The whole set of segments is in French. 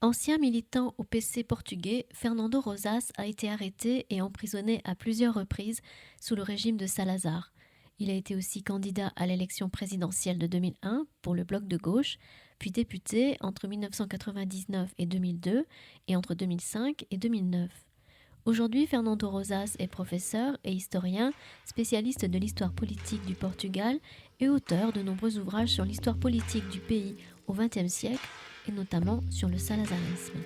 Ancien militant au PC portugais, Fernando Rosas a été arrêté et emprisonné à plusieurs reprises sous le régime de Salazar. Il a été aussi candidat à l'élection présidentielle de 2001 pour le bloc de gauche, puis député entre 1999 et 2002 et entre 2005 et 2009. Aujourd'hui, Fernando Rosas est professeur et historien, spécialiste de l'histoire politique du Portugal et auteur de nombreux ouvrages sur l'histoire politique du pays au XXe siècle et notamment sur le salazarisme.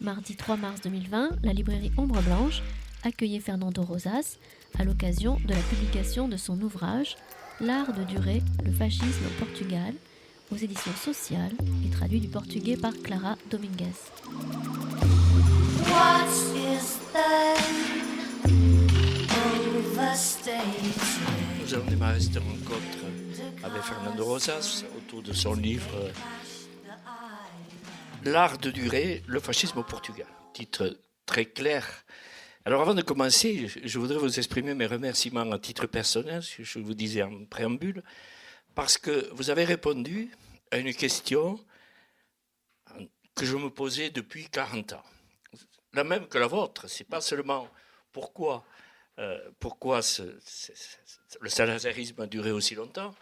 Mardi 3 mars 2020, la librairie Ombre Blanche accueillait Fernando Rosas à l'occasion de la publication de son ouvrage L'art de durer, le fascisme au Portugal, aux éditions sociales et traduit du portugais par Clara Domingues. What is Nous allons démarrer cette rencontre avec Fernando Rosas autour de son livre L'art de durer, le fascisme au Portugal. Titre très clair. Alors avant de commencer, je voudrais vous exprimer mes remerciements à titre personnel, ce que je vous disais en préambule, parce que vous avez répondu à une question que je me posais depuis 40 ans. La même que la vôtre, c'est pas seulement pourquoi le salazarisme a duré aussi longtemps,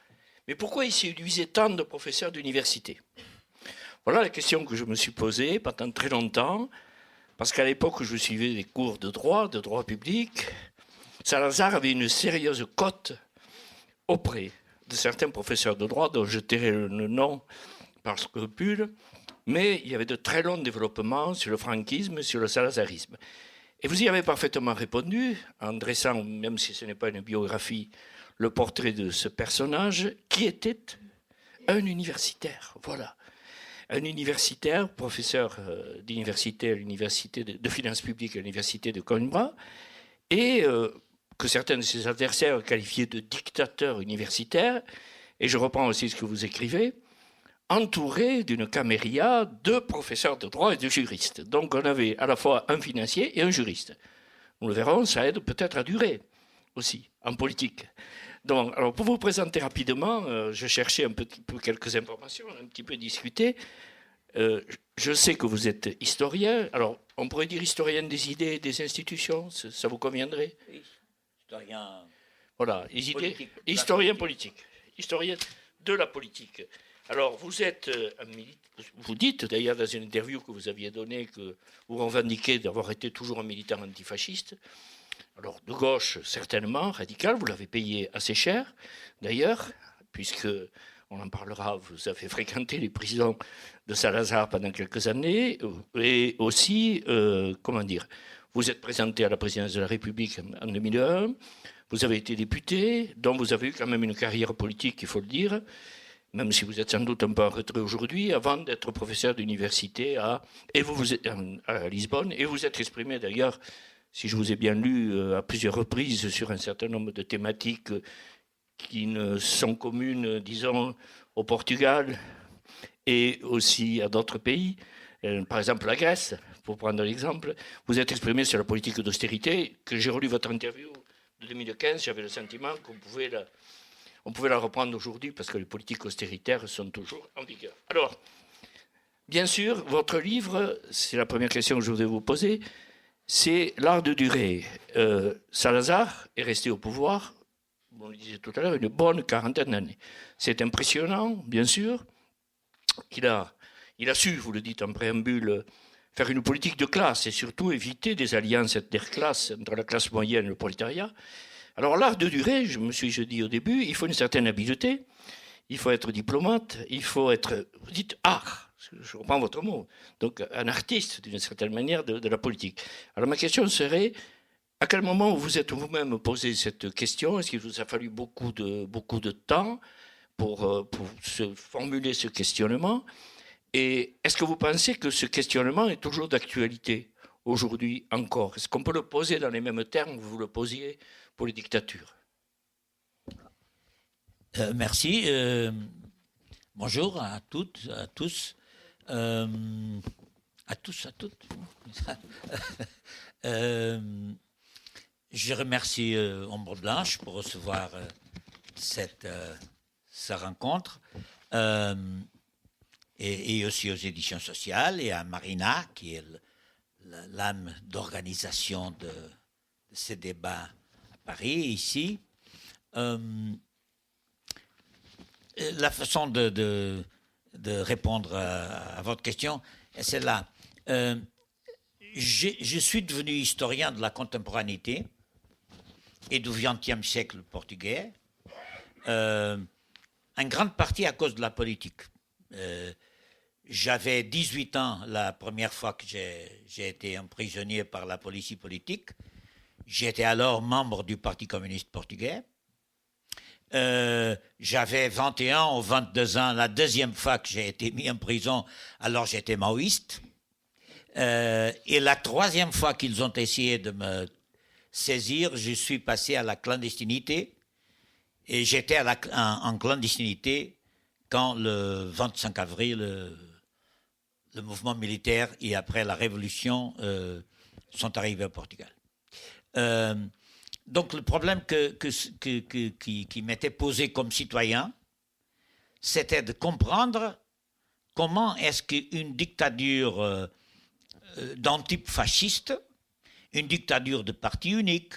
mais pourquoi il séduisait tant de professeurs d'université. Voilà la question que je me suis posée pendant très longtemps, parce qu'à l'époque où je suivais des cours de droit public, Salazar avait une sérieuse cote auprès de certains professeurs de droit, dont je tairai le nom par scrupule, mais il y avait de très longs développements sur le franquisme, sur le salazarisme. Et vous y avez parfaitement répondu, en dressant, même si ce n'est pas une biographie, le portrait de ce personnage, qui était un universitaire. Voilà. Un universitaire, professeur d'université à l'université de finances publiques à l'université de Coimbra, et que certains de ses adversaires qualifiaient de dictateur universitaire, et je reprends aussi ce que vous écrivez, entouré d'une caméria de professeurs de droit et de juristes. Donc on avait à la fois un financier et un juriste. Nous le verrons, ça aide peut-être à durer aussi en politique. Donc, alors pour vous présenter rapidement, je cherchais un petit peu quelques informations, un petit peu discuter. Je sais que vous êtes historien. Alors, on pourrait dire historien des idées, des institutions, ça vous conviendrait? Oui, historien. Voilà, les idées, historien politique, historien de la politique. Alors, vous êtes vous dites d'ailleurs dans une interview que vous aviez donnée que vous revendiquez d'avoir été toujours un militant antifasciste. Alors, de gauche, certainement, radical, vous l'avez payé assez cher, d'ailleurs, puisque, on en parlera, vous avez fréquenté les prisons de Salazar pendant quelques années, et aussi, comment dire, vous êtes présenté à la présidence de la République en 2001, vous avez été député, donc vous avez eu quand même une carrière politique, il faut le dire, même si vous êtes sans doute un peu en retrait aujourd'hui, avant d'être professeur d'université à Lisbonne, et vous êtes exprimé d'ailleurs, si je vous ai bien lu, à plusieurs reprises sur un certain nombre de thématiques qui ne sont communes, disons, au Portugal et aussi à d'autres pays. Par exemple, la Grèce, pour prendre l'exemple. Vous êtes exprimé sur la politique d'austérité, que j'ai relu votre interview de 2015, j'avais le sentiment qu'on pouvait la reprendre aujourd'hui parce que les politiques austéritaires sont toujours en vigueur. Alors, bien sûr, votre livre, c'est la première question que je voudrais vous poser, c'est l'art de durer. Salazar est resté au pouvoir, on le disait tout à l'heure, une bonne quarantaine d'années. C'est impressionnant, bien sûr. Il a su, vous le dites en préambule, faire une politique de classe et surtout éviter des alliances interclasses entre la classe moyenne et le prolétariat. Alors l'art de durer, je dit au début, il faut une certaine habileté, il faut être diplomate, il faut être, vous dites art, je reprends votre mot, donc un artiste d'une certaine manière de la politique. Alors ma question serait, à quel moment vous êtes vous-même posé cette question? Est-ce qu'il vous a fallu beaucoup de temps pour se formuler ce questionnement? Et est-ce que vous pensez que ce questionnement est toujours d'actualité aujourd'hui encore? Est-ce qu'on peut le poser dans les mêmes termes que vous le posiez pour les dictatures? Merci. Bonjour à toutes, à tous. À tous, à toutes. Je remercie Ombre Blanche pour recevoir sa rencontre. et aussi aux éditions sociales, et à Marina, qui est l'âme d'organisation de ces débats à Paris, ici. La façon de répondre à votre question est celle-là. Je suis devenu historien de la contemporanéité et du XXe siècle portugais, en grande partie à cause de la politique. J'avais 18 ans la première fois que j'ai été emprisonné par la police politique. J'étais alors membre du Parti communiste portugais. J'avais 21 ou 22 ans la deuxième fois que j'ai été mis en prison, alors j'étais maoïste. Et la troisième fois qu'ils ont essayé de me saisir, je suis passé à la clandestinité. Et j'étais en clandestinité quand le 25 avril, le mouvement militaire et après la révolution sont arrivés au Portugal. Donc le problème qui m'était posé comme citoyen, c'était de comprendre comment est-ce qu'une dictature d'un type fasciste, une dictature de parti unique,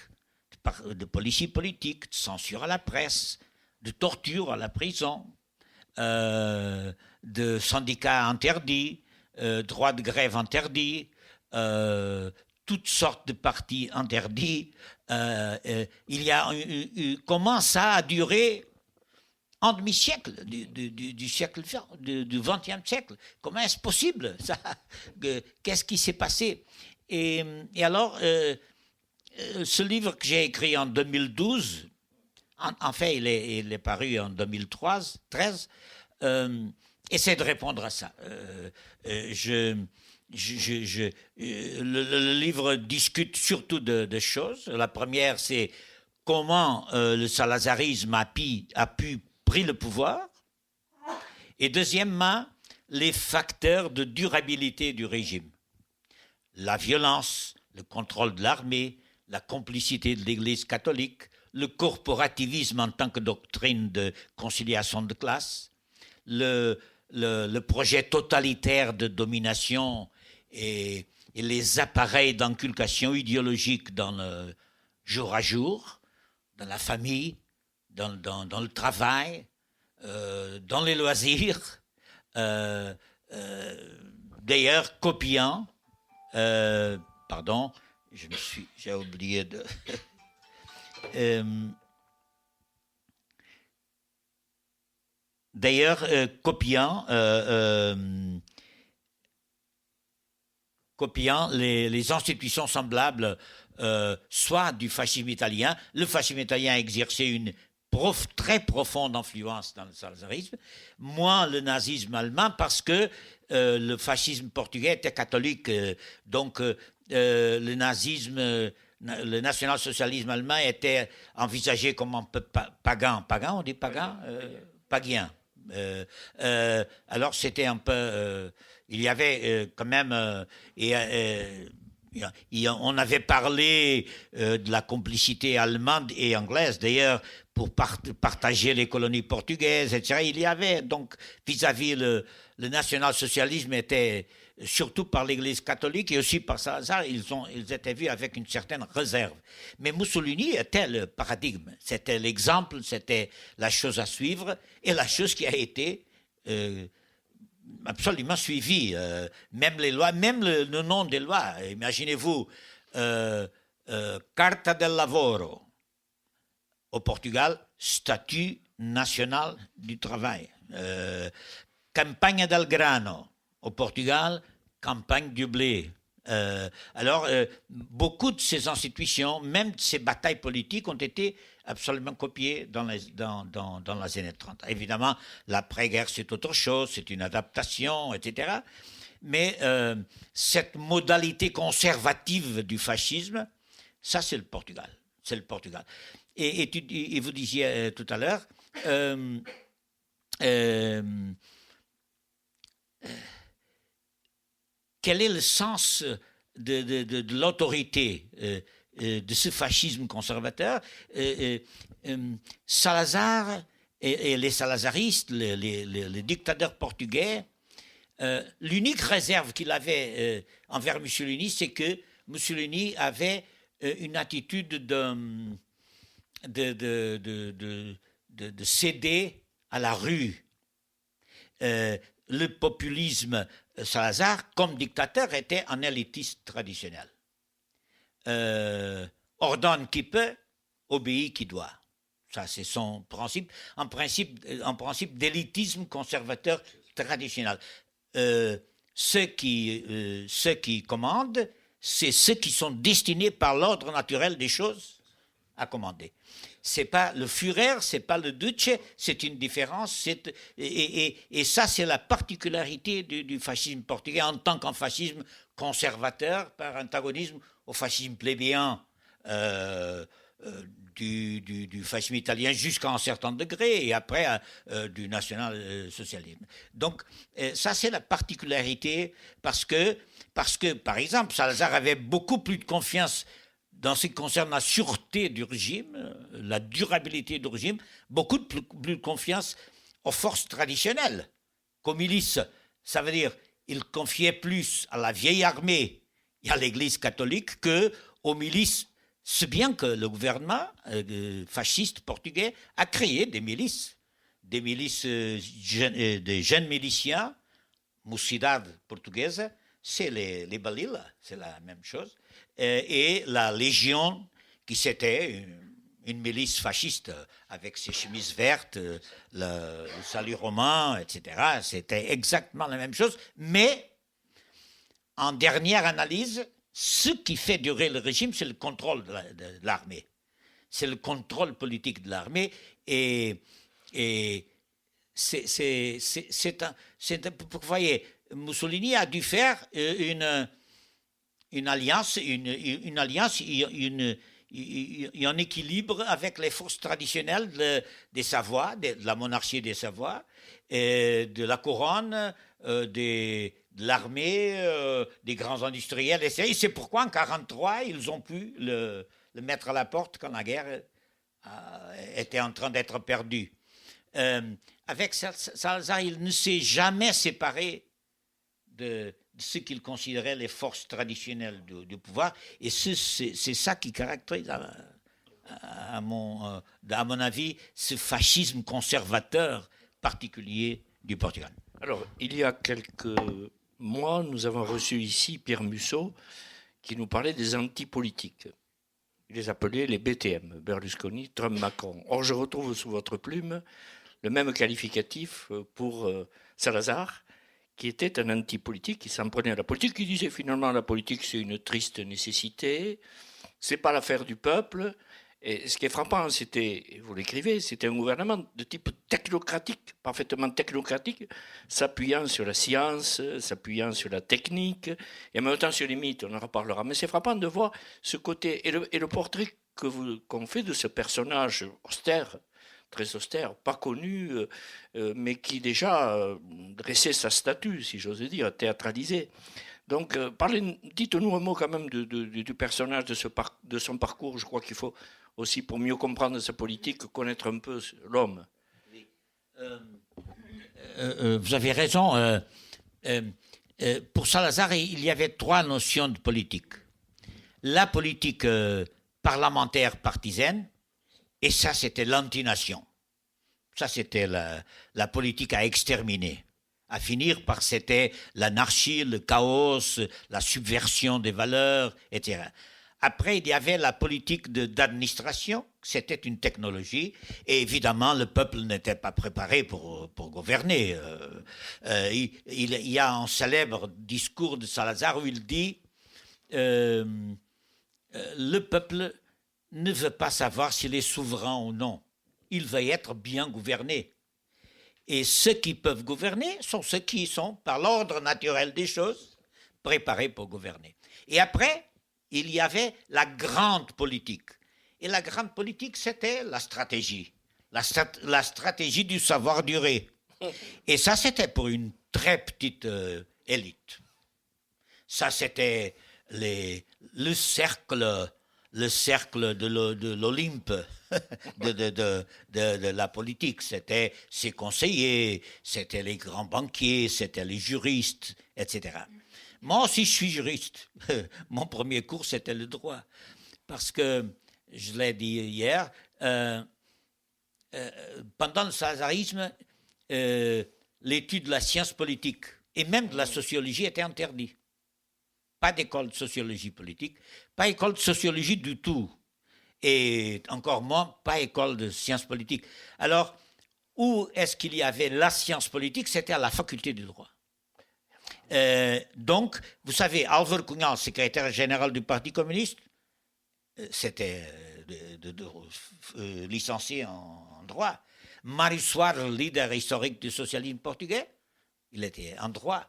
de police politique, de censure à la presse, de torture à la prison, de syndicats interdits, droit de grève interdit, toutes sortes de partis interdits. Il y a comment ça a duré un demi-siècle du siècle du XXe siècle. Comment est-ce possible ça? Qu'est-ce qui s'est passé? Et alors, ce livre que j'ai écrit en 2012, en fait, il est paru en 2013, essaie de répondre à ça. Le livre discute surtout de choses. La première, c'est comment le salazarisme a pu prendre le pouvoir. Et deuxièmement, les facteurs de durabilité du régime. La violence, le contrôle de l'armée, la complicité de l'Église catholique, le corporativisme en tant que doctrine de conciliation de classe, le projet totalitaire de domination et les appareils d'inculcation idéologique dans le jour à jour, dans la famille, dans le travail, dans les loisirs, d'ailleurs copiant, pardon, j'ai oublié de... D'ailleurs, copiant les institutions semblables, soit du fascisme italien. Le fascisme italien a exercé une très profonde influence dans le salazarisme, moins le nazisme allemand, parce que le fascisme portugais était catholique. Donc, le nazisme... Le national-socialisme allemand était envisagé comme un peu pagan. Pagan, on dit pagan païen. Alors c'était un peu... il y avait quand même... on avait parlé de la complicité allemande et anglaise, d'ailleurs, pour partager les colonies portugaises, etc. Il y avait donc, vis-à-vis le national-socialisme était... surtout par l'Église catholique et aussi par Salazar, ils étaient vus avec une certaine réserve. Mais Mussolini était le paradigme, c'était l'exemple, c'était la chose à suivre et la chose qui a été absolument suivie. Même les lois, même le nom des lois. Imaginez-vous, Carta del Lavoro au Portugal, statut national du travail. Campagne del Grano au Portugal, campagne du blé. Alors, beaucoup de ces institutions, même de ces batailles politiques, ont été absolument copiées dans les années 30. Évidemment, l'après-guerre, c'est autre chose, c'est une adaptation, etc. Mais cette modalité conservative du fascisme, ça, c'est le Portugal. C'est le Portugal. Et vous disiez tout à l'heure... quel est le sens de l'autorité de ce fascisme conservateur? Salazar et les salazaristes, les dictateurs portugais, L'unique réserve qu'il avait envers Mussolini, c'est que Mussolini avait une attitude de céder à la rue. Le populisme, Salazar, comme dictateur, était un élitiste traditionnel. Ordonne qui peut, obéit qui doit. Ça, c'est son principe, un principe d'élitisme conservateur traditionnel. Ceux qui commandent, c'est ceux qui sont destinés par l'ordre naturel des choses à commander. C'est pas le Führer, c'est pas le Duce, c'est une différence. Et ça, c'est la particularité du fascisme portugais en tant qu'un fascisme conservateur par antagonisme au fascisme plébéien du fascisme italien jusqu'à un certain degré et après du national-socialisme. Donc ça, c'est la particularité parce que, par exemple, Salazar avait beaucoup plus de confiance dans ce qui concerne la sûreté du régime, la durabilité du régime, beaucoup plus de confiance aux forces traditionnelles, qu'aux milices. Ça veut dire il confiait plus à la vieille armée et à l'Église catholique qu'aux milices. C'est bien que le gouvernement fasciste portugais a créé des milices des jeunes miliciens, Mocidade portuguesa, c'est les Balila, c'est la même chose, et la Légion, qui c'était une milice fasciste avec ses chemises vertes, le salut romain, etc. C'était exactement la même chose, mais en dernière analyse, ce qui fait durer le régime, c'est le contrôle de l'armée. C'est le contrôle politique de l'armée et vous voyez, Mussolini a dû faire une alliance, un équilibre avec les forces traditionnelles des Savoie, de la monarchie des Savoie, de la couronne, de l'armée, des grands industriels. Et c'est pourquoi en 1943, ils ont pu le mettre à la porte quand la guerre était en train d'être perdue. Avec Salazar, il ne s'est jamais séparé de ce qu'il considérait les forces traditionnelles du pouvoir. Et c'est ça qui caractérise, à mon avis, ce fascisme conservateur particulier du Portugal. Alors, il y a quelques mois, nous avons reçu ici Pierre Musso, qui nous parlait des antipolitiques. Il les appelait les BTM, Berlusconi, Trump, Macron. Or, je retrouve sous votre plume le même qualificatif pour Salazar, qui était un antipolitique, qui s'en prenait à la politique, qui disait finalement la politique c'est une triste nécessité, c'est pas l'affaire du peuple. Et ce qui est frappant, c'était, vous l'écrivez, c'était un gouvernement de type technocratique, parfaitement technocratique, s'appuyant sur la science, s'appuyant sur la technique, et en même temps sur les mythes, on en reparlera. Mais c'est frappant de voir ce côté, et le portrait qu'on fait de ce personnage austère, très austère, pas connu, mais qui déjà dressait sa statue, si j'ose dire, théâtralisé. Donc, dites-nous un mot quand même du personnage, de son parcours. Je crois qu'il faut aussi, pour mieux comprendre sa politique, connaître un peu l'homme. Oui. Vous avez raison. Pour Salazar, il y avait trois notions de politique. La politique parlementaire partisane, et ça, c'était l'antination. Ça, c'était la politique à exterminer. À finir par, c'était l'anarchie, le chaos, la subversion des valeurs, etc. Après, il y avait la politique d'administration, c'était une technologie, et évidemment, le peuple n'était pas préparé pour gouverner. Il y a un célèbre discours de Salazar où il dit le peuple ne veut pas savoir s'il est souverain ou non. Il veut être bien gouverné. Et ceux qui peuvent gouverner sont ceux qui sont, par l'ordre naturel des choses, préparés pour gouverner. Et après, il y avait la grande politique. Et la grande politique, c'était la stratégie. La stratégie du savoir durer. Et ça, c'était pour une très petite élite. Ça, c'était le cercle le cercle de l'Olympe de la politique. C'était ses conseillers, c'était les grands banquiers, c'était les juristes, etc. Moi aussi, je suis juriste. Mon premier cours, c'était le droit. Parce que, je l'ai dit hier, pendant le salazarisme, l'étude de la science politique et même de la sociologie était interdite. Pas d'école de sociologie politique, pas école de sociologie du tout. Et encore moins, pas école de sciences politiques. Alors, où est-ce qu'il y avait la science politique? C'était à la faculté du droit. Donc, vous savez, Álvaro Cunhal, secrétaire général du Parti communiste, c'était licencié en droit. Mário Soares, leader historique du socialisme portugais, il était en droit.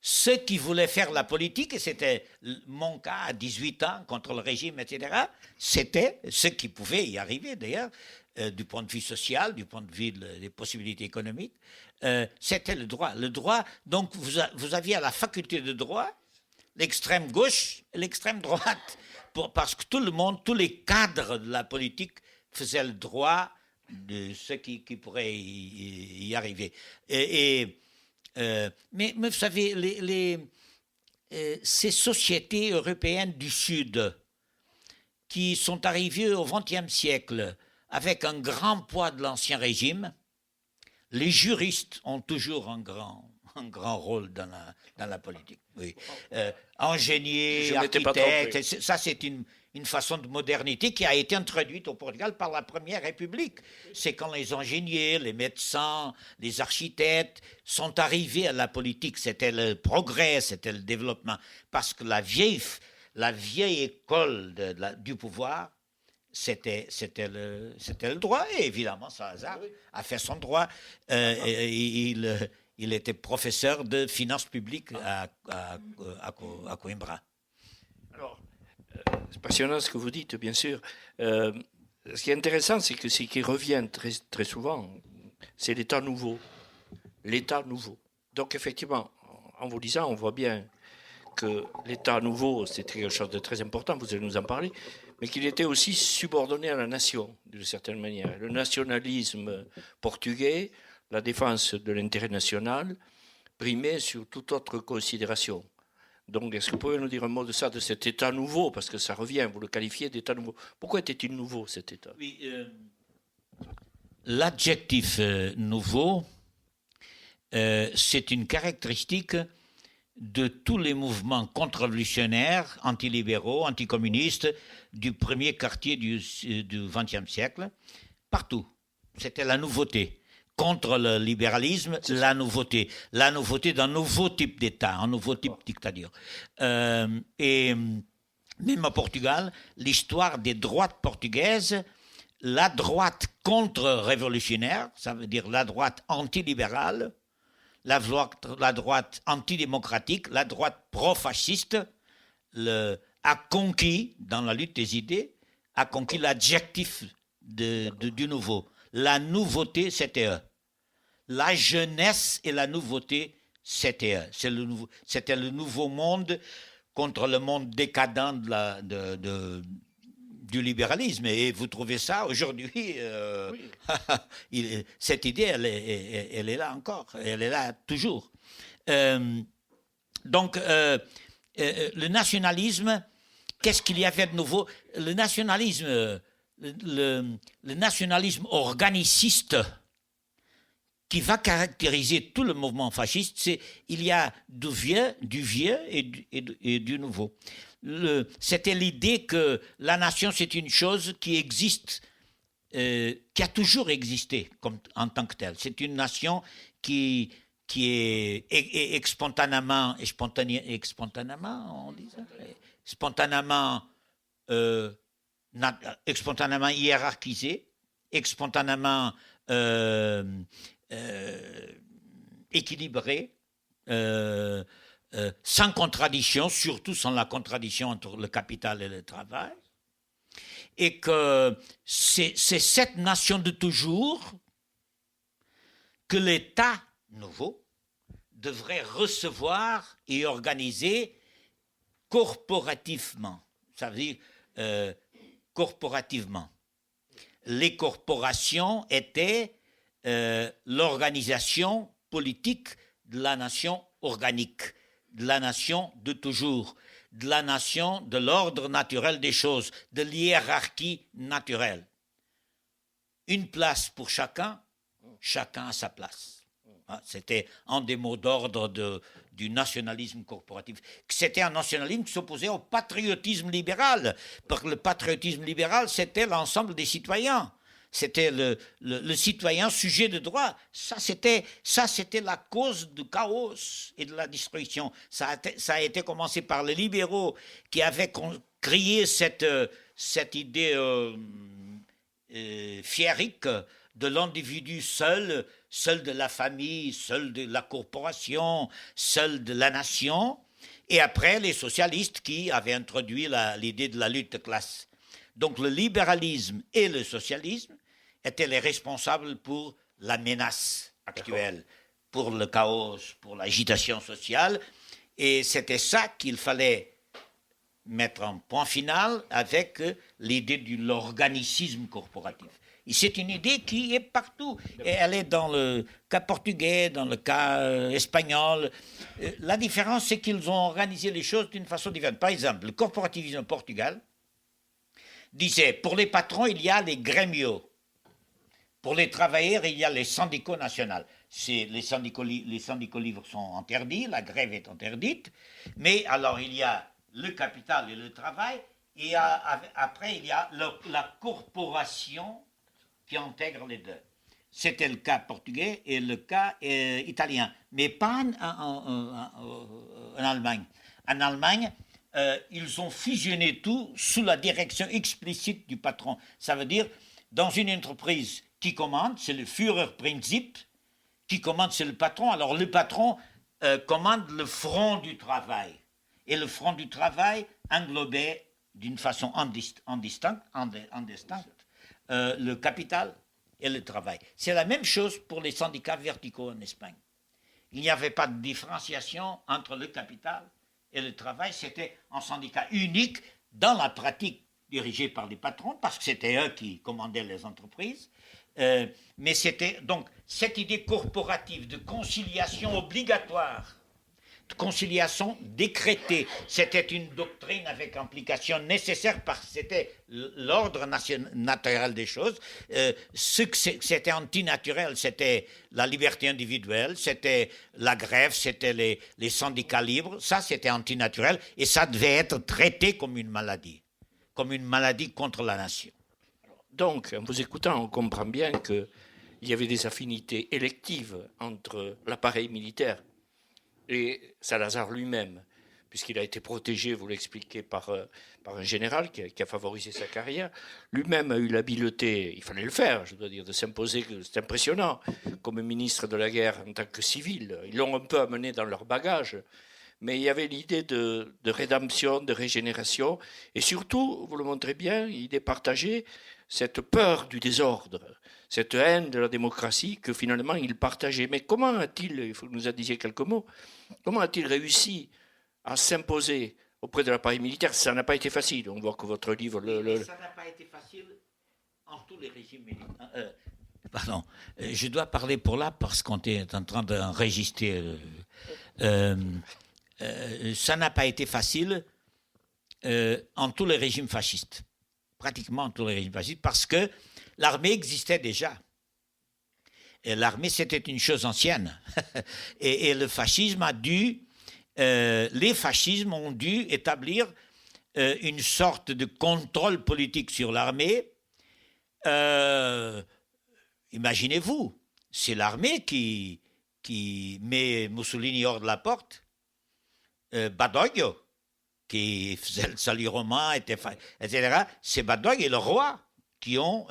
Ceux qui voulaient faire la politique, et c'était mon cas à 18 ans contre le régime, etc., c'était ceux qui pouvaient y arriver d'ailleurs, du point de vue social, du point de vue des possibilités économiques, c'était le droit. Le droit, donc vous aviez à la faculté de droit l'extrême gauche et l'extrême droite, parce que tout le monde, tous les cadres de la politique faisaient le droit de ceux qui pourraient y arriver. Mais vous savez, ces sociétés européennes du Sud qui sont arrivées au XXe siècle avec un grand poids de l'Ancien Régime, les juristes ont toujours un grand rôle dans la politique. Oui. Ingénieurs, architectes, ça c'est une façon de modernité qui a été introduite au Portugal par la Première République. C'est quand les ingénieurs, les médecins, les architectes sont arrivés à la politique. C'était le progrès, c'était le développement. Parce que la vieille école du pouvoir, c'était le droit. Et évidemment, Salazar a fait son droit. Il était professeur de finances publiques à Coimbra. Alors, c'est passionnant ce que vous dites, bien sûr. Ce qui est intéressant, c'est que ce qui revient très, très souvent, c'est l'état nouveau. L'état nouveau. Donc, effectivement, en vous disant, on voit bien que l'état nouveau, c'était quelque chose de très important, vous allez nous en parler, mais qu'il était aussi subordonné à la nation, d'une certaine manière. Le nationalisme portugais, la défense de l'intérêt national, primait sur toute autre considération. Donc, est-ce que vous pouvez nous dire un mot de ça, de cet État nouveau? Parce que ça revient, vous le qualifiez d'État nouveau. Pourquoi était-il nouveau, cet État? Oui, l'adjectif nouveau, c'est une caractéristique de tous les mouvements contre-révolutionnaires, antilibéraux, anticommunistes du premier quartier du XXe siècle, partout. C'était la nouveauté. Contre le libéralisme, la nouveauté d'un nouveau type d'État, un nouveau type de dictature. Et même au Portugal, l'histoire des droites portugaises, la droite contre-révolutionnaire, ça veut dire la droite antilibérale, la droite antidémocratique, la droite pro-fasciste, a conquis, dans la lutte des idées, a conquis l'adjectif du nouveau. La nouveauté, c'était eux. La jeunesse et la nouveauté, c'était eux. C'était le nouveau monde contre le monde décadent du libéralisme. Et vous trouvez ça aujourd'hui, oui. Cette idée, elle est là encore. Elle est là toujours. Donc, le nationalisme, qu'est-ce qu'il y avait de nouveau? Le nationalisme... Le nationalisme organiciste qui va caractériser tout le mouvement fasciste, c'est il y a du vieux et du nouveau. C'était l'idée que la nation, c'est une chose qui existe, qui a toujours existé en tant que telle. C'est une nation qui est spontanément, on dit ça, spontanément hiérarchisé, spontanément équilibré, sans contradiction, surtout sans la contradiction entre le capital et le travail, et que c'est cette nation de toujours que l'État nouveau devrait recevoir et organiser corporativement. Ça veut dire corporativement. Les corporations étaient l'organisation politique de la nation organique, de la nation de toujours, de la nation de l'ordre naturel des choses, de l'hiérarchie naturelle. Une place pour chacun, chacun à sa place. C'était un des mots d'ordre du nationalisme corporatif. C'était un nationalisme qui s'opposait au patriotisme libéral, parce que le patriotisme libéral, c'était l'ensemble des citoyens. C'était le citoyen sujet de droit. Ça, c'était la cause du chaos et de la destruction. Ça a été commencé par les libéraux qui avaient créé cette idée fiérique de l'individu seul de la famille, seul de la corporation, seul de la nation. Et après, les socialistes qui avaient introduit l'idée de la lutte de classe. Donc le libéralisme et le socialisme étaient les responsables pour la menace actuelle, pour le chaos, pour l'agitation sociale. Et c'était ça qu'il fallait mettre un point final avec l'idée de l'organicisme corporatif. Et c'est une idée qui est partout. Et elle est dans le cas portugais, dans le cas espagnol. La différence, c'est qu'ils ont organisé les choses d'une façon différente. Par exemple, le corporativisme au Portugal disait, pour les patrons, il y a les gremios. Pour les travailleurs, il y a les syndicats nationaux. Les syndicats libres sont interdits, la grève est interdite, mais alors il y a le capital et le travail, et après il y a la corporation qui intègre les deux. C'était le cas portugais et le cas italien, mais pas en Allemagne. En Allemagne, ils ont fusionné tout sous la direction explicite du patron. Ça veut dire, dans une entreprise qui commande, c'est le Führerprinzip, qui commande, c'est le patron. Alors le patron commande le front du travail. Et le front du travail englobait d'une façon indistincte le capital et le travail. C'est la même chose pour les syndicats verticaux en Espagne. Il n'y avait pas de différenciation entre le capital et le travail. C'était un syndicat unique dans la pratique dirigé par les patrons, parce que c'était eux qui commandaient les entreprises. Mais c'était donc cette idée corporative de conciliation obligatoire, de conciliation décrétée, c'était une doctrine avec implication nécessaire parce que c'était l'ordre naturel des choses. Ce que c'était antinaturel, c'était la liberté individuelle, c'était la grève, c'était les syndicats libres. Ça, c'était antinaturel et ça devait être traité comme une maladie contre la nation. Donc, en vous écoutant, on comprend bien qu'il y avait des affinités électives entre l'appareil militaire et Salazar lui-même, puisqu'il a été protégé, vous l'expliquez, par un général qui a favorisé sa carrière. Lui-même a eu l'habileté, il fallait le faire, je dois dire, de s'imposer, c'est impressionnant, comme ministre de la guerre en tant que civil. Ils l'ont un peu amené dans leur bagage, mais il y avait l'idée de rédemption, de régénération, et surtout, vous le montrez bien, il est partagé cette peur du désordre, cette haine de la démocratie que finalement il partageait. Mais comment a-t-il, il faut que nous en disiez quelques mots, comment a-t-il réussi à s'imposer auprès de l'appareil militaire? Ça n'a pas été facile, on voit que votre livre... Ça n'a pas été facile en tous les régimes militaires. Pardon, je dois parler pour là parce qu'on est en train d'enregistrer. Ça n'a pas été facile en tous les régimes fascistes. Pratiquement tous les régimes fascistes, parce que l'armée existait déjà. Et l'armée, c'était une chose ancienne. et le fascisme a dû... les fascismes ont dû établir une sorte de contrôle politique sur l'armée. Imaginez-vous, c'est l'armée qui met Mussolini hors de la porte. Badoglio, qui faisait le salut romain, etc. C'est Badoglio et le roi qui ont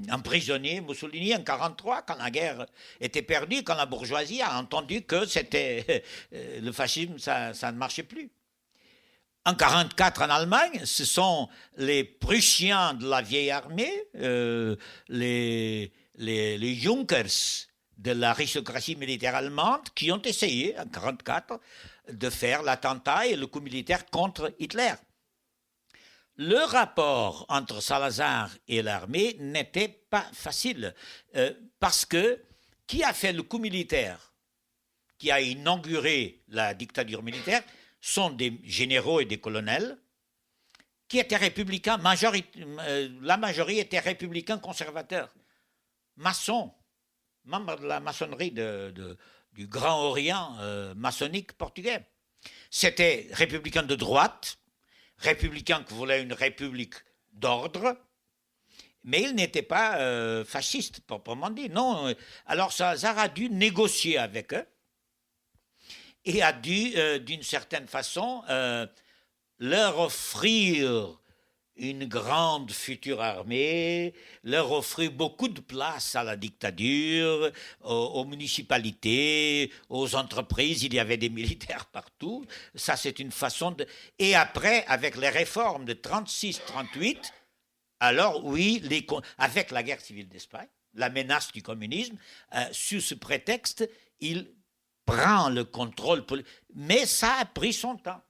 emprisonné Mussolini en 1943, quand la guerre était perdue, quand la bourgeoisie a entendu que c'était le fascisme, ça ne marchait plus. En 1944, en Allemagne, ce sont les Prussiens de la vieille armée, les Junkers, de l'aristocratie militaire allemande qui ont essayé, en 1944, de faire l'attentat et le coup militaire contre Hitler. Le rapport entre Salazar et l'armée n'était pas facile, parce que qui a fait le coup militaire, qui a inauguré la dictature militaire, sont des généraux et des colonels qui étaient républicains, la majorité était républicains conservateurs, maçons, membres de la maçonnerie du Grand Orient maçonnique portugais. C'était républicains de droite, républicains qui voulaient une république d'ordre, mais ils n'étaient pas fascistes, proprement dit. Non. Alors Salazar a dû négocier avec eux et a dû, d'une certaine façon, leur offrir une grande future armée, leur offrir beaucoup de place à la dictature, aux municipalités, aux entreprises. Il y avait des militaires partout. Ça, c'est une façon de... Et après, avec les réformes de 36-38, alors oui, avec la guerre civile d'Espagne, la menace du communisme, sous ce prétexte, il prend le contrôle politique. Mais ça a pris son temps.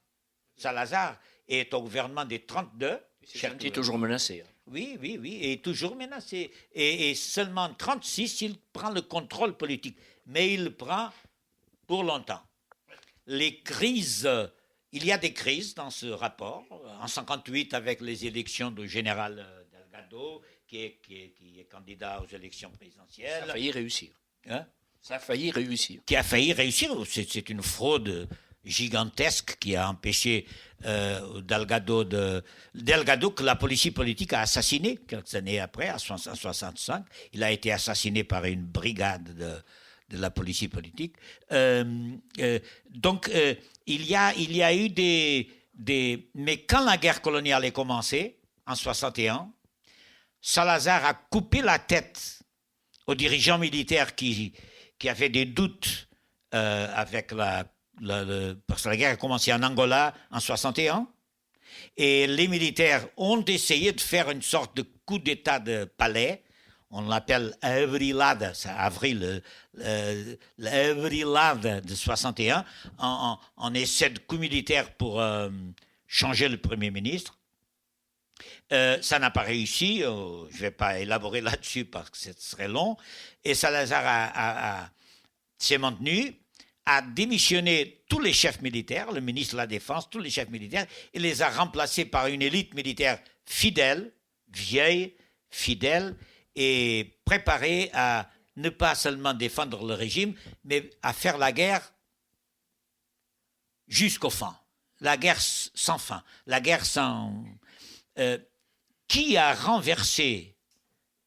Salazar est au gouvernement des 32. Il est toujours menacé. Oui, et toujours menacé. Et seulement en 1936, il prend le contrôle politique. Mais il le prend pour longtemps. Les crises, il y a des crises dans ce rapport. En 1958, avec les élections du général Delgado, qui est candidat aux élections présidentielles. Ça a failli réussir. Hein? Ça a failli réussir. Qui a failli réussir. C'est une fraude gigantesque qui a empêché Delgado que la police politique a assassiné quelques années après, en 1965. Il a été assassiné par une brigade de la police politique. Donc, il y a eu des... Mais quand la guerre coloniale est commencée, en 1961, Salazar a coupé la tête aux dirigeants militaires qui avaient des doutes avec parce que la guerre a commencé en Angola en 1961, et les militaires ont essayé de faire une sorte de coup d'état de palais. On l'appelle Avrilada, c'est avril, l'Avrilada de 61, en essai de coup militaire pour changer le Premier ministre. Ça n'a pas réussi, je ne vais pas élaborer là-dessus parce que ce serait long, et Salazar s'est maintenu, a démissionné tous les chefs militaires, le ministre de la Défense, tous les chefs militaires, et les a remplacés par une élite militaire fidèle, vieille, fidèle, et préparée à ne pas seulement défendre le régime, mais à faire la guerre jusqu'au fin. La guerre sans fin, la guerre sans... qui a renversé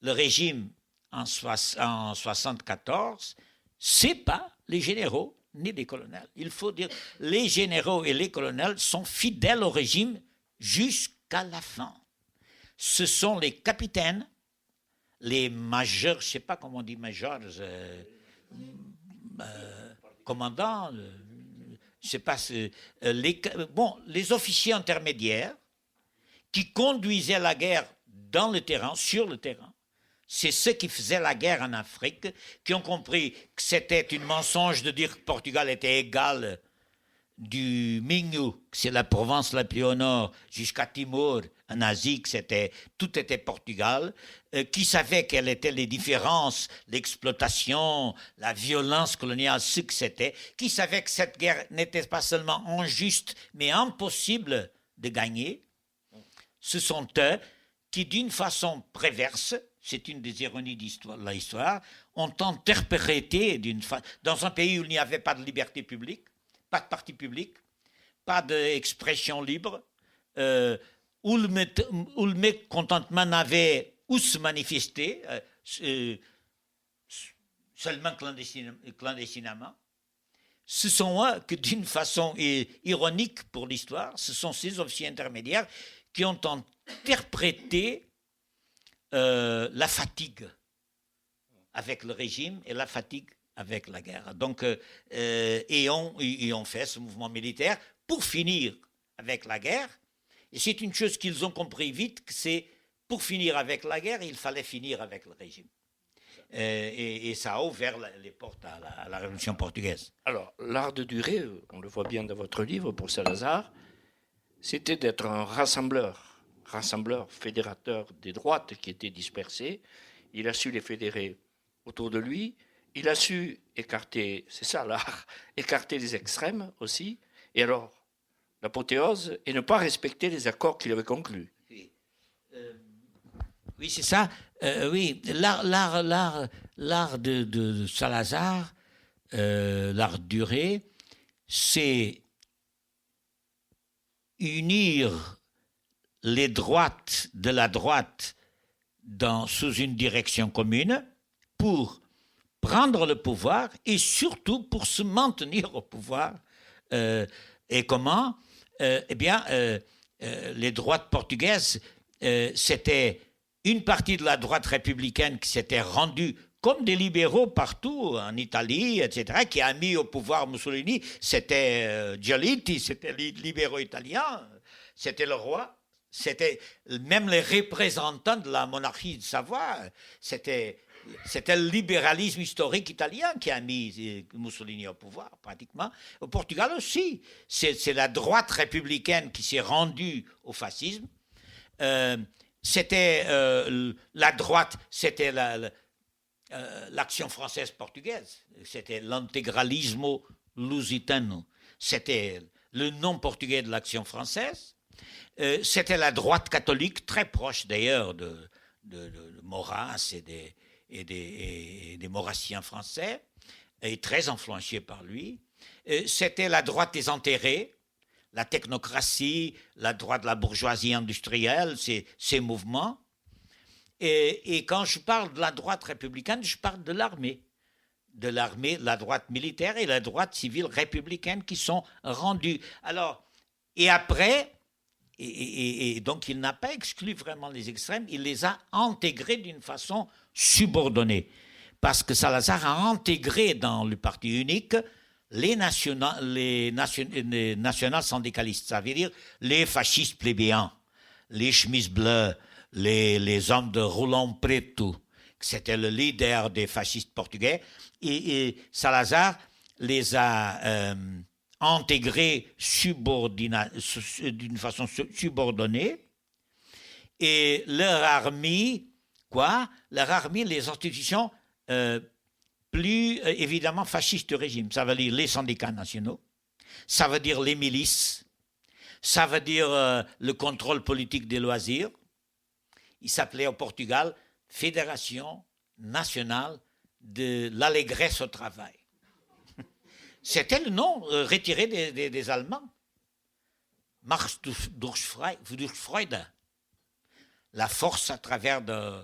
le régime en 1974, c'est pas les généraux ni les colonels. Il faut dire, les généraux et les colonels sont fidèles au régime jusqu'à la fin. Ce sont les capitaines, les majors, je ne sais pas comment on dit majors, commandants, je ne sais pas, les officiers intermédiaires qui conduisaient la guerre dans le terrain, sur le terrain. C'est ceux qui faisaient la guerre en Afrique, qui ont compris que c'était un mensonge de dire que Portugal était égal du Minho, que c'est la Provence la plus au nord, jusqu'à Timor, en Asie, que tout était Portugal, qui savaient quelles étaient les différences, l'exploitation, la violence coloniale, ce que c'était, qui savaient que cette guerre n'était pas seulement injuste, mais impossible de gagner. Ce sont eux qui, d'une façon préverse, c'est une des ironies de l'histoire, ont interprété dans un pays où il n'y avait pas de liberté publique, pas de parti public, pas d'expression libre, où le mécontentement n'avait où se manifester, seulement clandestinement. Ce sont eux que, d'une façon ironique pour l'histoire, ce sont ces officiers intermédiaires qui ont interprété la fatigue avec le régime et la fatigue avec la guerre. Donc, et ont fait ce mouvement militaire pour finir avec la guerre. Et c'est une chose qu'ils ont compris vite, que c'est pour finir avec la guerre, il fallait finir avec le régime. et ça a ouvert les portes à la Révolution portugaise. Alors, l'art de durer, on le voit bien dans votre livre pour Salazar, c'était d'être un rassembleur, fédérateur des droites qui étaient dispersées. Il a su les fédérer autour de lui. Il a su écarter, c'est ça l'art, écarter les extrêmes aussi. Et alors, l'apothéose, et ne pas respecter les accords qu'il avait conclus. Oui, c'est ça. Oui, l'art de Salazar, l'art duré, c'est unir les droites de la droite sous une direction commune pour prendre le pouvoir et surtout pour se maintenir au pouvoir. Et comment Eh bien, les droites portugaises, c'était une partie de la droite républicaine qui s'était rendue comme des libéraux partout, en Italie, etc., qui a mis au pouvoir Mussolini. C'était Giolitti, c'était les libéraux italiens, c'était le roi, c'était même les représentants de la monarchie de Savoie, c'était le libéralisme historique italien qui a mis Mussolini au pouvoir, pratiquement. Au Portugal aussi, c'est la droite républicaine qui s'est rendue au fascisme. C'était la droite, c'était l'action française portugaise, c'était l'integralismo lusitano, c'était le nom portugais de l'action française, c'était la droite catholique, très proche d'ailleurs de Maurras et des maurassiens français, et très influencée par lui. C'était la droite des enterrés, la technocratie, la droite de la bourgeoisie industrielle, ces mouvements. Et quand je parle de la droite républicaine, je parle de l'armée, la droite militaire et la droite civile républicaine qui sont rendues. Alors, et après, et donc il n'a pas exclu vraiment les extrêmes, il les a intégrés d'une façon subordonnée. Parce que Salazar a intégré dans le parti unique les national-syndicalistes, ça veut dire les fascistes plébéiens, les chemises bleues, les hommes de Roland Preto, c'était le leader des fascistes portugais, et Salazar les a intégrés d'une façon subordonnée, et leur armée, les institutions plus évidemment fascistes du régime, ça veut dire les syndicats nationaux, ça veut dire les milices, ça veut dire le contrôle politique des loisirs. Il s'appelait au Portugal Fédération nationale de l'allégresse au travail. C'était le nom retiré des Allemands. Marche durch Freude. La force à travers de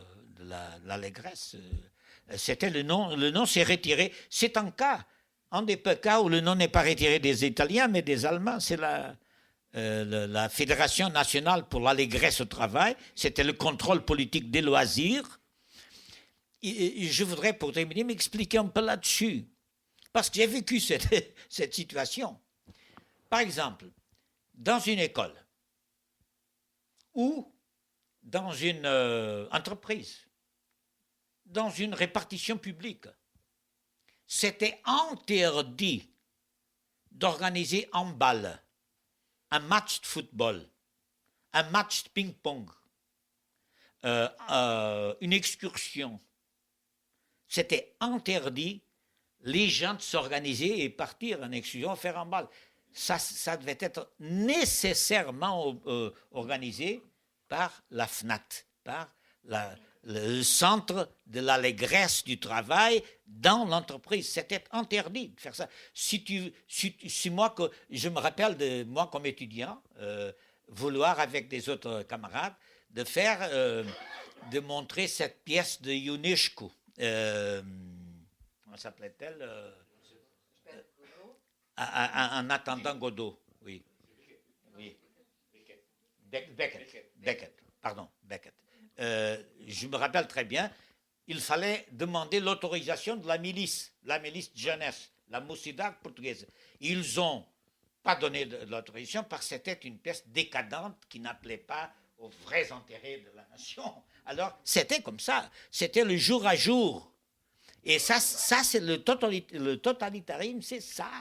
l'allégresse. C'était le nom. Le nom s'est retiré. C'est un des peu cas où le nom n'est pas retiré des Italiens, mais des Allemands. C'est la Fédération nationale pour l'allégresse au travail, c'était le contrôle politique des loisirs. Et je voudrais, pour terminer, m'expliquer un peu là-dessus. Parce que j'ai vécu cette situation. Par exemple, dans une école ou dans une entreprise, dans une répartition publique, c'était interdit d'organiser en balle un match de football, un match de ping-pong, une excursion. C'était interdit, les gens de s'organiser et partir en excursion, faire un bal. Ça devait être nécessairement organisé par la FNAT, par le centre de l'allégresse du travail dans l'entreprise. C'était interdit de faire ça. Si moi, je me rappelle de moi comme étudiant, vouloir avec des autres camarades, de montrer cette pièce de Ionescu. Comment s'appelait-elle en attendant Godot, oui. Beckett. Je me rappelle très bien, il fallait demander l'autorisation de la milice de jeunesse, la Mocidade portugaise. Ils n'ont pas donné de l'autorisation parce que c'était une pièce décadente qui n'appelait pas aux vrais intérêts de la nation. Alors, c'était comme ça. C'était le jour à jour Et ça c'est le totalitarisme, c'est ça.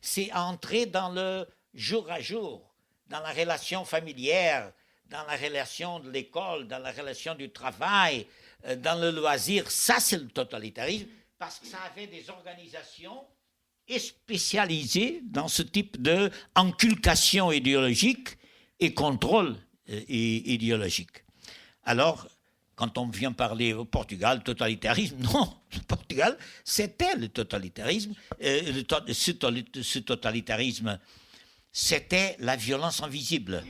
C'est entrer dans le jour à jour, dans la relation familière, dans la relation de l'école, dans la relation du travail, dans le loisir. Ça, c'est le totalitarisme, parce que ça avait des organisations spécialisées dans ce type d'inculcation idéologique et contrôle idéologique. Alors, quand on vient parler au Portugal, totalitarisme, non, le Portugal, c'était le totalitarisme. Ce totalitarisme, c'était la violence invisible.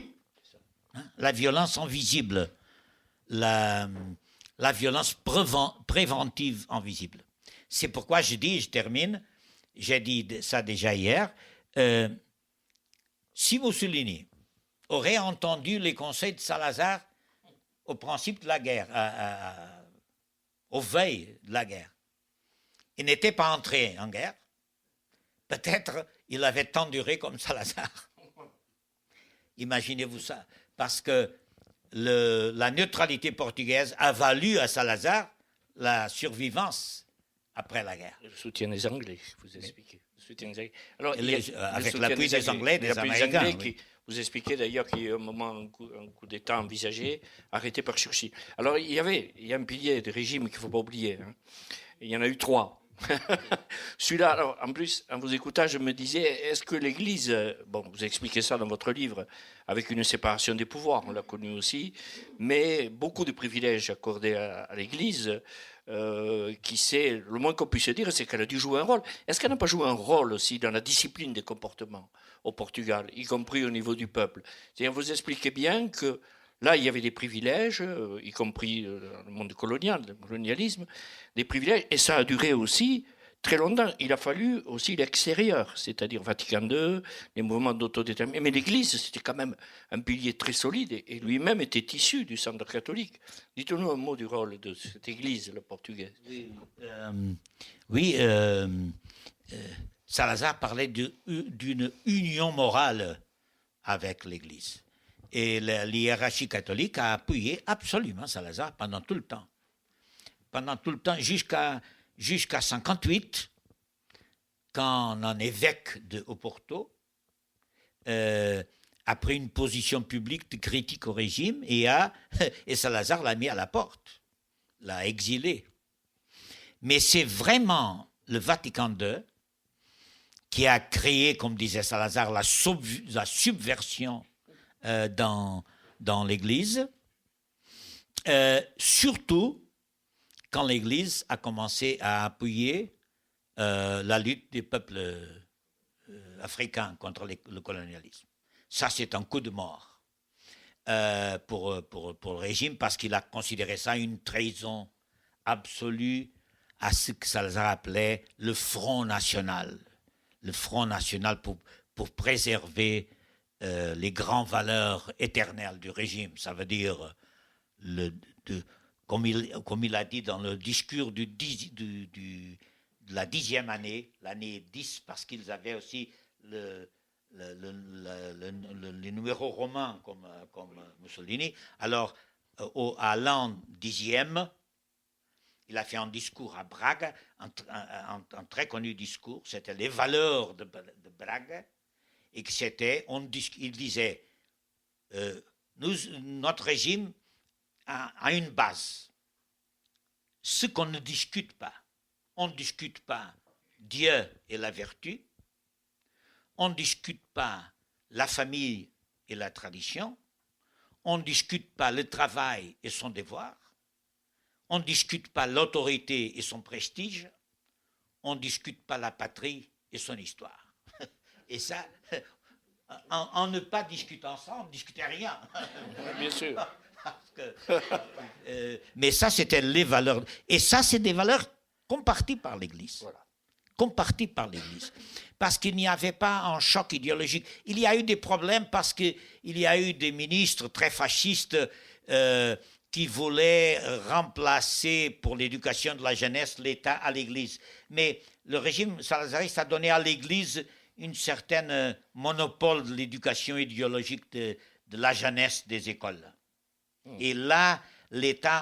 La violence invisible, la violence préventive invisible. C'est pourquoi je termine, j'ai dit ça déjà hier, si Mussolini aurait entendu les conseils de Salazar au principe de la guerre, aux veilles de la guerre, il n'était pas entré en guerre, peut-être il avait tant duré comme Salazar. Imaginez-vous ça, parce que la neutralité portugaise a valu à Salazar la survivance après la guerre. Le soutien des Anglais, vous expliquez. Le soutien des Anglais. Alors, avec l'appui des Anglais, des Américains. Oui. Vous expliquez d'ailleurs qu'il y a eu un moment, un coup d'État envisagé, arrêté par Churchill. Alors, il y a un pilier de régime qu'il ne faut pas oublier. Hein. Il y en a eu 3. Celui-là, alors, en plus, en vous écoutant, je me disais, est-ce que l'Église, bon, vous expliquez ça dans votre livre, avec une séparation des pouvoirs, on l'a connu aussi, mais beaucoup de privilèges accordés à l'Église, qui sait, le moins qu'on puisse dire, c'est qu'elle a dû jouer un rôle. Est-ce qu'elle n'a pas joué un rôle aussi dans la discipline des comportements au Portugal, y compris au niveau du peuple? C'est-à-dire, vous expliquez bien que là, il y avait des privilèges, y compris dans le monde colonial, le colonialisme, des privilèges, et ça a duré aussi très longtemps. Il a fallu aussi l'extérieur, c'est-à-dire Vatican II, les mouvements d'autodétermination. Mais l'Église, c'était quand même un pilier très solide, et lui-même était issu du centre catholique. Dites-nous un mot du rôle de cette Église, la portugaise. Oui, Salazar parlait d'une union morale avec l'Église. Et l'hiérarchie catholique a appuyé absolument Salazar pendant tout le temps. Pendant tout le temps, jusqu'à 1958, quand un évêque de Oporto a pris une position publique de critique au régime et Salazar l'a mis à la porte, l'a exilé. Mais c'est vraiment le Vatican II qui a créé, comme disait Salazar, la subversion dans l'Église, surtout quand l'Église a commencé à appuyer la lutte des peuples africains contre le colonialisme. Ça, c'est un coup de mort pour le régime, parce qu'il a considéré ça une trahison absolue à ce que Salazar appelait le Front National. Le Front National pour préserver les grandes valeurs éternelles du régime. Ça veut dire, comme il a dit dans le discours de la 10e année, l'année 10, parce qu'ils avaient aussi les numéros romains comme Mussolini. Alors, à l'an 10e, il a fait un discours à Braga, un très connu discours, c'était les valeurs de Braga, et que il disait, notre régime a une base. Ce qu'on ne discute pas, on ne discute pas Dieu et la vertu, on ne discute pas la famille et la tradition, on ne discute pas le travail et son devoir, on ne discute pas l'autorité et son prestige, on ne discute pas la patrie et son histoire. Et ça, en ne pas discutant ça, on ne discutait rien. Bien sûr. Mais ça, c'était les valeurs. Et ça, c'est des valeurs comparties par l'Église. Voilà. Comparties par l'Église. Parce qu'il n'y avait pas un choc idéologique. Il y a eu des problèmes parce qu'il y a eu des ministres très fascistes qui voulaient remplacer pour l'éducation de la jeunesse l'État à l'Église. Mais le régime salazariste a donné à l'Église une certaine monopole de l'éducation idéologique de la jeunesse des écoles. Et là, l'État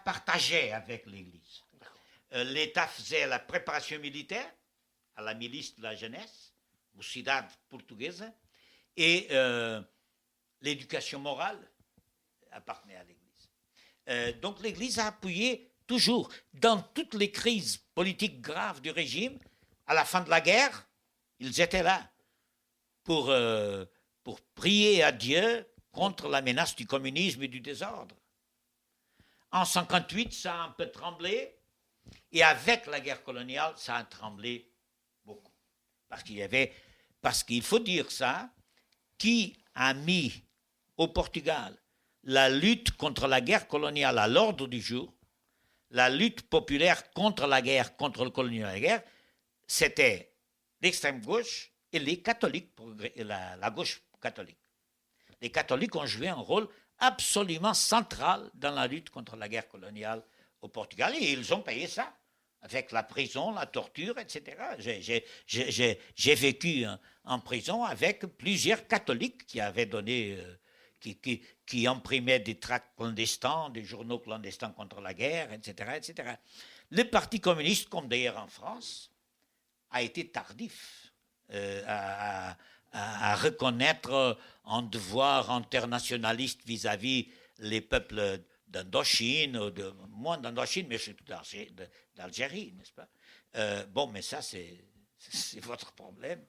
partageait avec l'Église. l'État faisait la préparation militaire à la milice de la jeunesse, Mocidade portugaise, et l'éducation morale appartenait à l'Église. Donc l'Église a appuyé toujours, dans toutes les crises politiques graves du régime, à la fin de la guerre, ils étaient là pour prier à Dieu contre la menace du communisme et du désordre. En 1958, ça a un peu tremblé, et avec la guerre coloniale, ça a tremblé beaucoup. Parce qu'il faut dire ça, qui a mis au Portugal la lutte contre la guerre coloniale à l'ordre du jour, la lutte populaire contre la guerre, contre le colonial et la guerre, c'était l'extrême gauche et les catholiques, la gauche catholique. Les catholiques ont joué un rôle absolument central dans la lutte contre la guerre coloniale au Portugal, et ils ont payé ça avec la prison, la torture, etc. J'ai vécu en prison avec plusieurs catholiques qui avaient donné, qui imprimaient des tracts clandestins, des journaux clandestins contre la guerre, etc., etc. Le Parti communiste, comme d'ailleurs en France, a été tardif à reconnaître un devoir internationaliste vis-à-vis les peuples d'Indochine, moins d'Indochine, mais surtout d'Algérie, n'est-ce pas? Mais ça, c'est votre problème.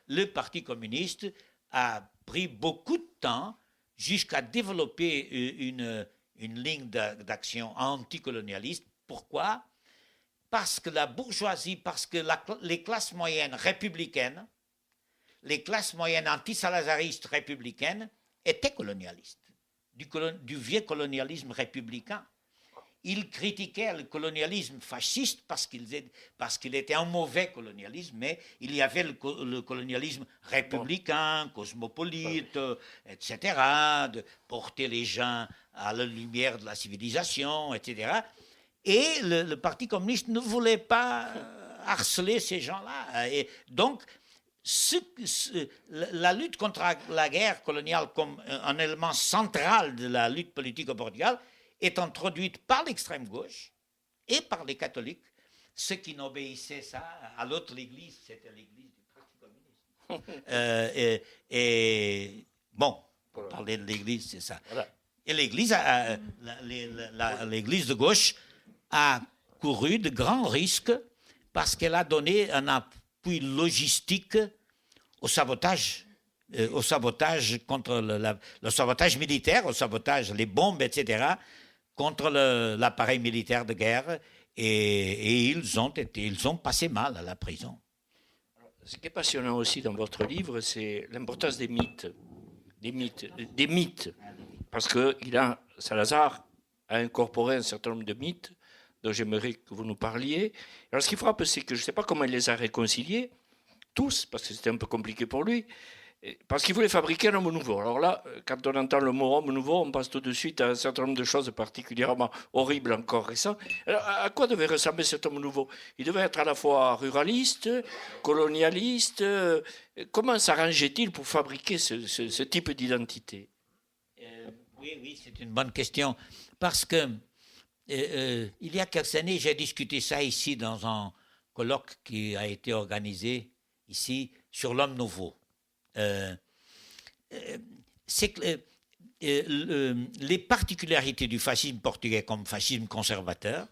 Le Parti communiste a pris beaucoup de temps jusqu'à développer une ligne d'action anticolonialiste. Pourquoi? Parce que la bourgeoisie, parce que les classes moyennes républicaines, les classes moyennes anti-salazaristes républicaines étaient colonialistes, du vieux colonialisme républicain. Ils critiquaient le colonialisme fasciste parce qu'il était un mauvais colonialisme, mais il y avait le colonialisme républicain, cosmopolite, etc., de porter les gens à la lumière de la civilisation, etc. Et le Parti communiste ne voulait pas harceler ces gens-là. Et donc, la lutte contre la guerre coloniale comme un élément central de la lutte politique au Portugal est introduite par l'extrême gauche et par les catholiques, ceux qui n'obéissaient ça à l'autre église, c'était l'église du Parti communiste. Pour parler de l'église, c'est ça. Voilà. Et l'église de gauche a couru de grands risques parce qu'elle a donné un appui logistique au sabotage contre le sabotage militaire, au sabotage, les bombes, etc., contre l'appareil militaire de guerre, et ils ont passé mal à la prison. Ce qui est passionnant aussi dans votre livre, c'est l'importance des mythes. Des mythes. Parce que Salazar a incorporé un certain nombre de mythes dont j'aimerais que vous nous parliez. Alors, ce qui frappe, c'est que je ne sais pas comment il les a réconciliés, tous, parce que c'était un peu compliqué pour lui, parce qu'il voulait fabriquer un homme nouveau. Alors là, quand on entend le mot homme nouveau, on pense tout de suite à un certain nombre de choses particulièrement horribles encore récentes. Alors, à quoi devait ressembler cet homme nouveau? Il devait être à la fois ruraliste, colonialiste. Comment s'arrangeait-il pour fabriquer ce type d'identité? Oui, c'est une bonne question. Parce que il y a quelques années, j'ai discuté ça ici dans un colloque qui a été organisé ici sur l'homme nouveau. C'est que les particularités du fascisme portugais comme fascisme conservateur,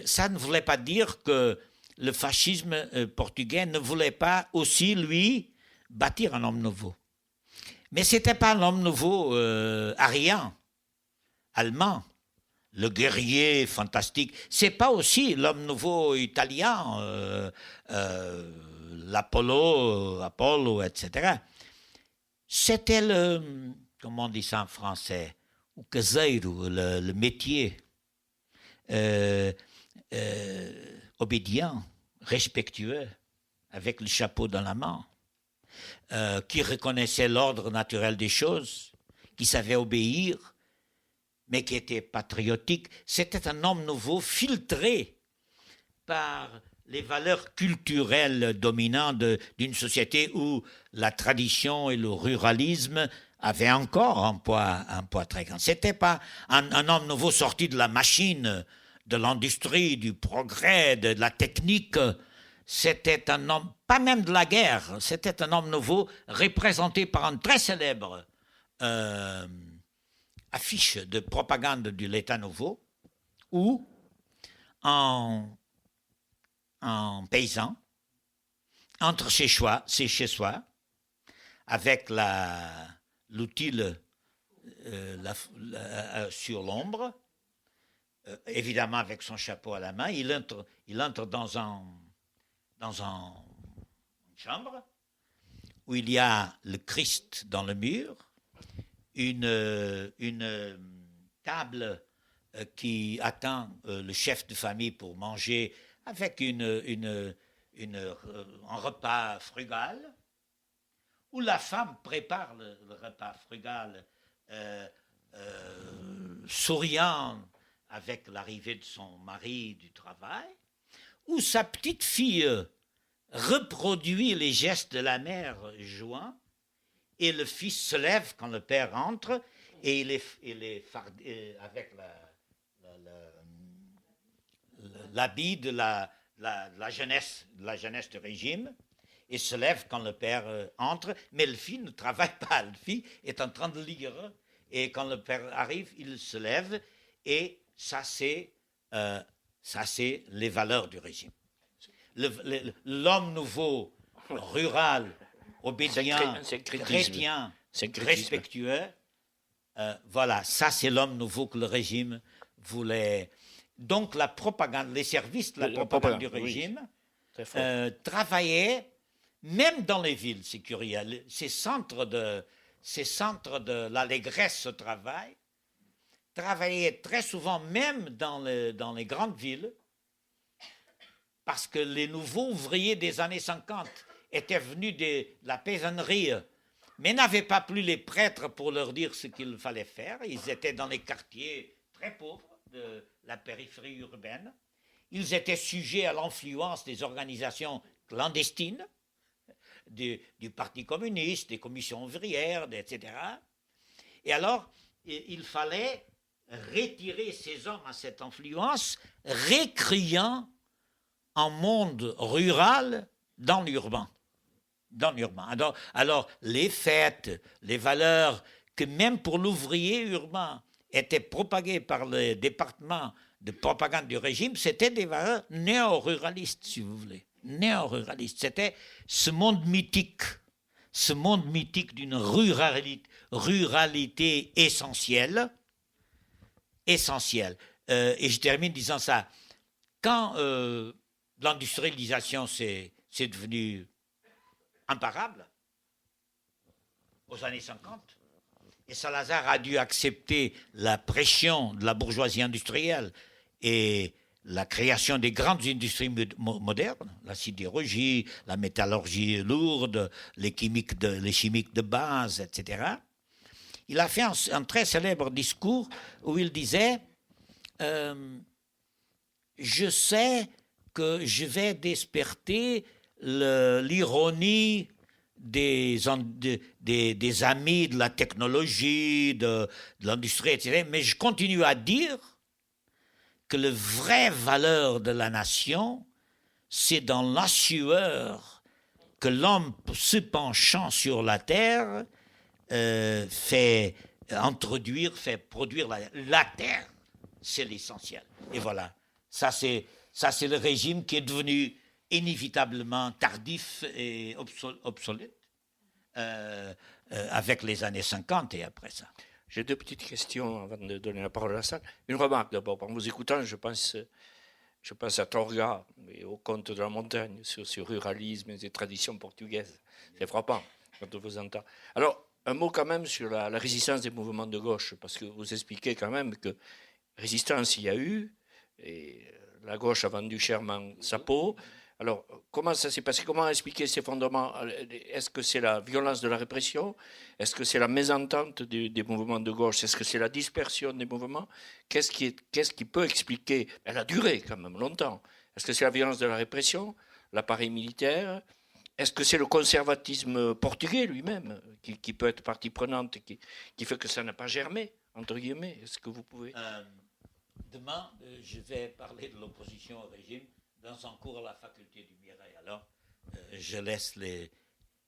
ça ne voulait pas dire que le fascisme portugais ne voulait pas aussi, lui, bâtir un homme nouveau. Mais ce n'était pas un homme nouveau arien, allemand, le guerrier fantastique. Ce n'est pas aussi l'homme nouveau italien, Apollo, etc. C'était comment on dit ça en français, o caseiro, le métier, obédient, respectueux, avec le chapeau dans la main, qui reconnaissait l'ordre naturel des choses, qui savait obéir, mais qui était patriotique. C'était un homme nouveau filtré par les valeurs culturelles dominantes d'une société où la tradition et le ruralisme avait encore un poids très grand. C'était pas un homme nouveau sorti de la machine, de l'industrie, du progrès, de la technique. C'était un homme, pas même de la guerre, c'était un homme nouveau représenté par un très célèbre affiche de propagande de l'État nouveau, où un paysan entre chez soi, avec l'outil sur l'ombre, évidemment avec son chapeau à la main, il entre dans une chambre où il y a le Christ dans le mur, une table qui attend le chef de famille pour manger avec un repas frugal, où la femme prépare le repas frugal, souriant avec l'arrivée de son mari du travail, où sa petite fille reproduit les gestes de la mère jouant, et le fils se lève quand le père entre, et il est avec l'habit de la jeunesse de régime, et se lève quand le père entre, mais le fils ne travaille pas, le fils est en train de lire, et quand le père arrive, il se lève, et ça c'est les valeurs du régime. L'homme nouveau, rural, obédient, chrétien, respectueux, voilà, ça c'est l'homme nouveau que le régime voulait. Donc la propagande, les services de la propagande du régime travaillaient, même dans les villes, c'est curieux, ces centres de l'allégresse au travail, travaillaient très souvent même dans les grandes villes, parce que les nouveaux ouvriers des années 50 étaient venus de la paysannerie, mais n'avaient pas plus les prêtres pour leur dire ce qu'il fallait faire. Ils étaient dans les quartiers très pauvres de la périphérie urbaine. Ils étaient sujets à l'influence des organisations clandestines, du Parti communiste, des commissions ouvrières, etc. Et alors, il fallait retirer ces hommes à cette influence, récriant un monde rural dans l'urbain. Alors, les fêtes, les valeurs que même pour l'ouvrier urbain étaient propagées par le département de propagande du régime, c'était des valeurs néo-ruralistes, si vous voulez. Néo-ruralistes. C'était ce monde mythique d'une ruralité essentielle. Et je termine disant ça. Quand l'industrialisation c'est devenu imparable, aux années 50, et Salazar a dû accepter la pression de la bourgeoisie industrielle et la création des grandes industries modernes, la sidérurgie, la métallurgie lourde, les chimiques de base, etc. Il a fait un très célèbre discours où il disait je sais que je vais desperter l'ironie des amis de la technologie, de l'industrie, etc. Mais je continue à dire que la vraie valeur de la nation, c'est dans la sueur que l'homme se penchant sur la terre fait produire la terre, c'est l'essentiel. Et voilà, ça c'est le régime qui est devenu inévitablement tardif et obsolète avec les années 50 et après ça. J'ai deux petites questions avant de donner la parole à la salle. Une remarque d'abord. En vous écoutant, je pense à Torga et au Conte de la Montagne, sur ce ruralisme et les traditions portugaises. C'est frappant quand on vous entend. Alors, un mot quand même sur la résistance des mouvements de gauche, parce que vous expliquez quand même que résistance il y a eu, et la gauche a vendu chèrement sa peau. Alors, comment ça s'est passé? Comment expliquer ces fondements? Est-ce que c'est la violence de la répression? Est-ce que c'est la mésentente des mouvements de gauche? Est-ce que c'est la dispersion des mouvements? Qu'est-ce qui peut expliquer? Elle a duré quand même longtemps. Est-ce que c'est la violence de la répression? L'appareil militaire? Est-ce que c'est le conservatisme portugais lui-même qui peut être partie prenante, qui fait que ça n'a pas germé, entre guillemets? Est-ce que vous pouvez... Demain, je vais parler de l'opposition au régime dans un cours à la faculté du Mirail. Alors, je laisse les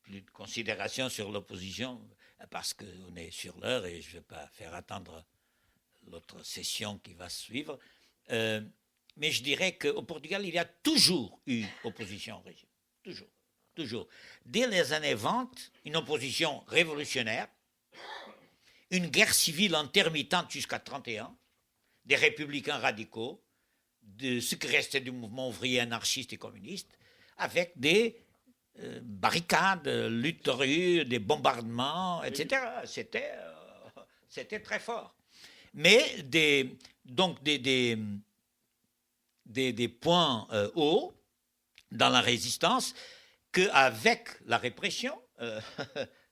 plus de considérations sur l'opposition parce qu'on est sur l'heure et je ne vais pas faire attendre l'autre session qui va suivre. Mais je dirais qu'au Portugal, il y a toujours eu opposition au régime. Toujours. Toujours. Dès les années 20, une opposition révolutionnaire, une guerre civile intermittente jusqu'à 1931, des républicains radicaux, de ce qui restait du mouvement ouvrier anarchiste et communiste, avec des barricades, luttes de rue, des bombardements, etc. C'était très fort. Mais des points hauts dans la résistance qu'avec la répression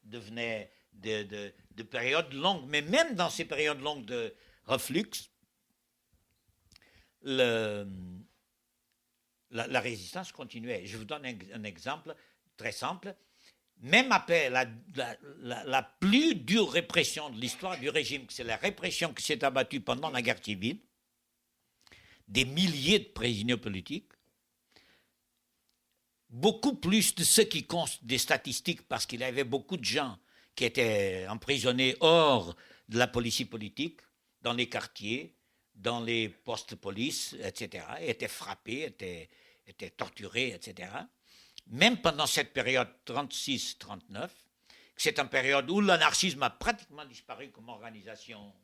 devenaient de périodes longues. Mais même dans ces périodes longues de reflux, la résistance continuait. Je vous donne un exemple très simple. Même après la plus dure répression de l'histoire du régime, c'est la répression qui s'est abattue pendant la guerre civile, des milliers de prisonniers politiques, beaucoup plus de ceux qui comptent des statistiques, parce qu'il y avait beaucoup de gens qui étaient emprisonnés hors de la police politique, dans les quartiers, dans les postes de police, etc., étaient frappés, étaient torturés, etc. Même pendant cette période 36-39, c'est une période où l'anarchisme a pratiquement disparu comme organisation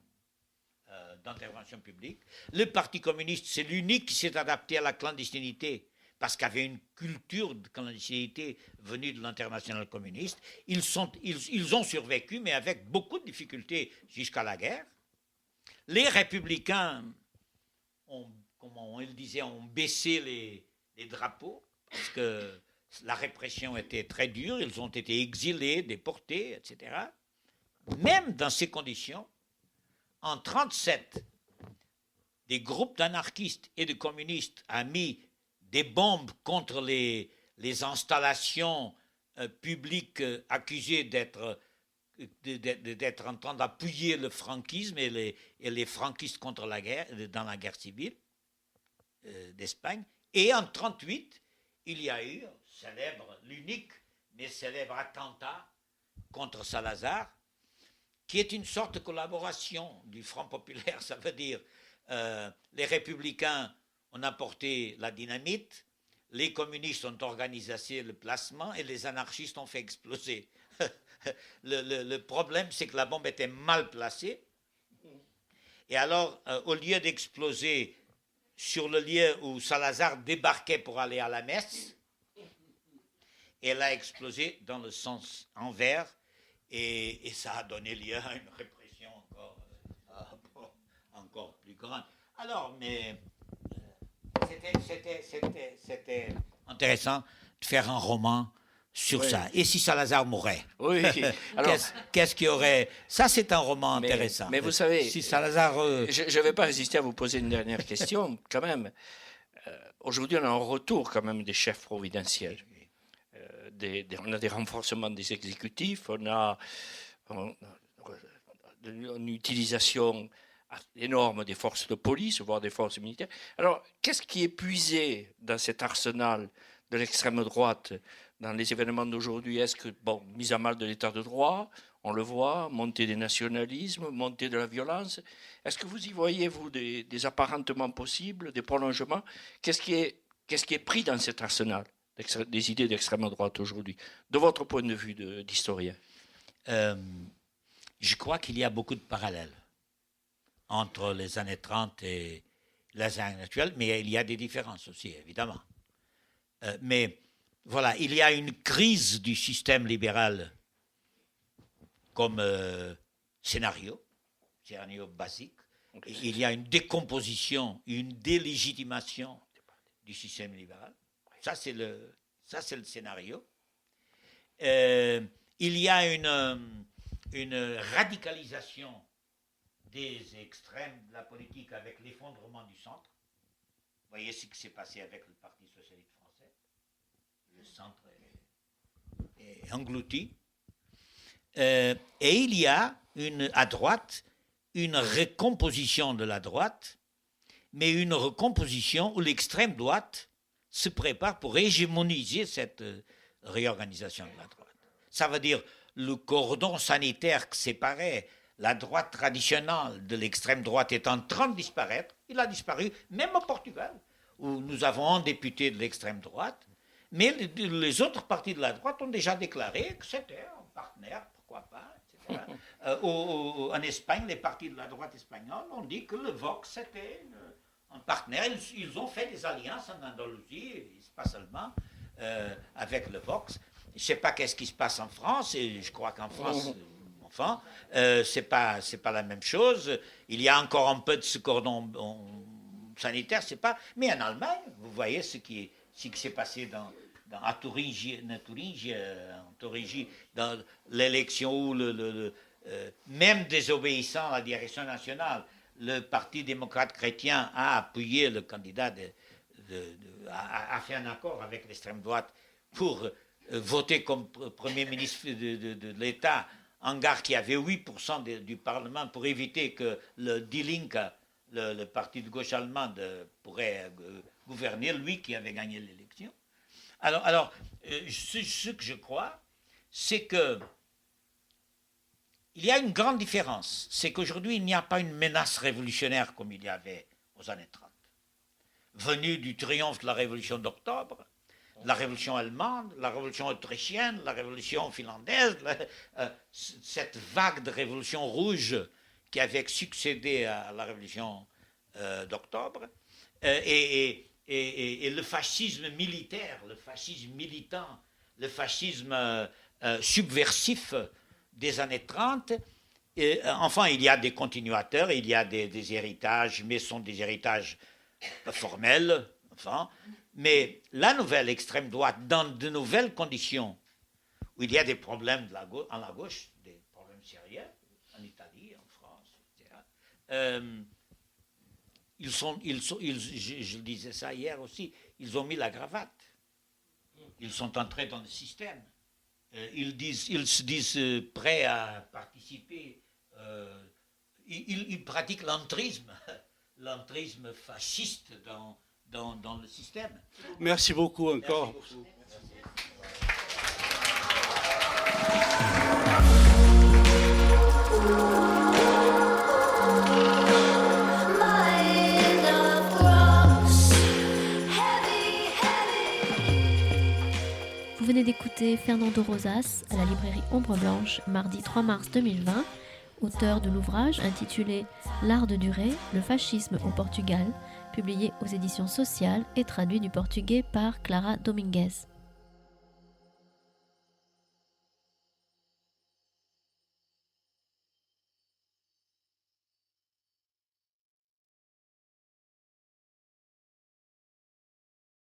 d'intervention publique. Le Parti communiste, c'est l'unique qui s'est adapté à la clandestinité parce qu'il y avait une culture de clandestinité venue de l'international communiste. Ils ont survécu, mais avec beaucoup de difficultés jusqu'à la guerre. Les républicains, ont baissé les drapeaux parce que la répression était très dure, ils ont été exilés, déportés, etc. Même dans ces conditions, en 1937, des groupes d'anarchistes et de communistes ont mis des bombes contre les installations publiques accusées d'être en train d'appuyer le franquisme et les franquistes contre la guerre, dans la guerre civile d'Espagne. Et en 1938, il y a eu l'unique mais célèbre attentat contre Salazar, qui est une sorte de collaboration du Front populaire. Ça veut dire les républicains ont apporté la dynamite, les communistes ont organisé le placement et les anarchistes ont fait exploser. Le problème, c'est que la bombe était mal placée. Et alors, au lieu d'exploser sur le lieu où Salazar débarquait pour aller à la messe, elle a explosé dans le sens envers et ça a donné lieu à une répression encore plus grande. Alors, mais c'était intéressant de faire un roman sur ça. Et si Salazar mourait? Oui. Alors, qu'est-ce qu'il y aurait? Ça, c'est un roman intéressant. Mais vous savez, si Salazar, je ne vais pas résister à vous poser une dernière question, quand même. Aujourd'hui, on a un retour, quand même, des chefs providentiels. On a des renforcements des exécutifs, on a une utilisation énorme des forces de police, voire des forces militaires. Alors, qu'est-ce qui est puisé dans cet arsenal de l'extrême droite dans les événements d'aujourd'hui? Est-ce que, mise à mal de l'état de droit, on le voit, montée des nationalismes, montée de la violence, est-ce que vous y voyez, vous, des apparentements possibles, des prolongements? Qu'est-ce qui est pris dans cet arsenal des idées d'extrême droite aujourd'hui, de votre point de vue d'historien? Je crois qu'il y a beaucoup de parallèles entre les années 30 et les années actuelles, mais il y a des différences aussi, évidemment. Mais voilà, il y a une crise du système libéral comme scénario basique. Il y a une décomposition, une délégitimation du système libéral. Ça, c'est le scénario. Il y a une radicalisation des extrêmes de la politique avec l'effondrement du centre. Vous voyez ce qui s'est passé avec le Parti socialiste français. Le centre est englouti. Et il y a à droite une recomposition de la droite, mais une recomposition où l'extrême droite se prépare pour hégémoniser cette réorganisation de la droite. Ça veut dire le cordon sanitaire qui séparait la droite traditionnelle de l'extrême droite est en train de disparaître. Il a disparu, même au Portugal, où nous avons un député de l'extrême droite, mais les autres partis de la droite ont déjà déclaré que c'était un partenaire, pourquoi pas, etc. En Espagne, les partis de la droite espagnole ont dit que le Vox c'était un partenaire. Ils ont fait des alliances en Andalousie, et pas seulement avec le Vox. Je ne sais pas qu'est-ce qui se passe en France, et je crois qu'en France, enfin, c'est pas la même chose. Il y a encore un peu de ce cordon sanitaire, c'est pas. Mais en Allemagne, vous voyez ce qui s'est passé à Thuringie, dans l'élection où même désobéissant à la direction nationale, le Parti démocrate chrétien a appuyé le candidat, a fait un accord avec l'extrême droite pour voter comme Premier ministre de l'État un gars qui avait 8% du Parlement pour éviter que le Die Linke, le parti de gauche allemande, pourrait gouverner, lui qui avait gagné l'élection. Alors ce que je crois, c'est que il y a une grande différence. C'est qu'aujourd'hui, il n'y a pas une menace révolutionnaire comme il y avait aux années 30. Venue du triomphe de la révolution d'octobre, la révolution allemande, la révolution autrichienne, la révolution finlandaise, cette vague de révolution rouge qui avait succédé à la révolution d'octobre, et le fascisme militaire, le fascisme militant, le fascisme subversif des années 30. Enfin, il y a des continuateurs, il y a des héritages, mais ce sont des héritages formels, enfin. Mais la nouvelle extrême droite, dans de nouvelles conditions, où il y a des problèmes à la gauche, des problèmes sérieux, en Italie, en France, etc., je disais ça hier aussi, ils ont mis la cravate. Ils sont entrés dans le système. Ils se disent prêts à participer. Ils pratiquent l'entrisme fasciste dans le système. Merci beaucoup encore. Merci beaucoup. Vous venez d'écouter Fernando Rosas à la librairie Ombre Blanche, mardi 3 mars 2020, auteur de l'ouvrage intitulé L'art de durer, le fascisme au Portugal, publié aux éditions Sociales et traduit du portugais par Clara Dominguez.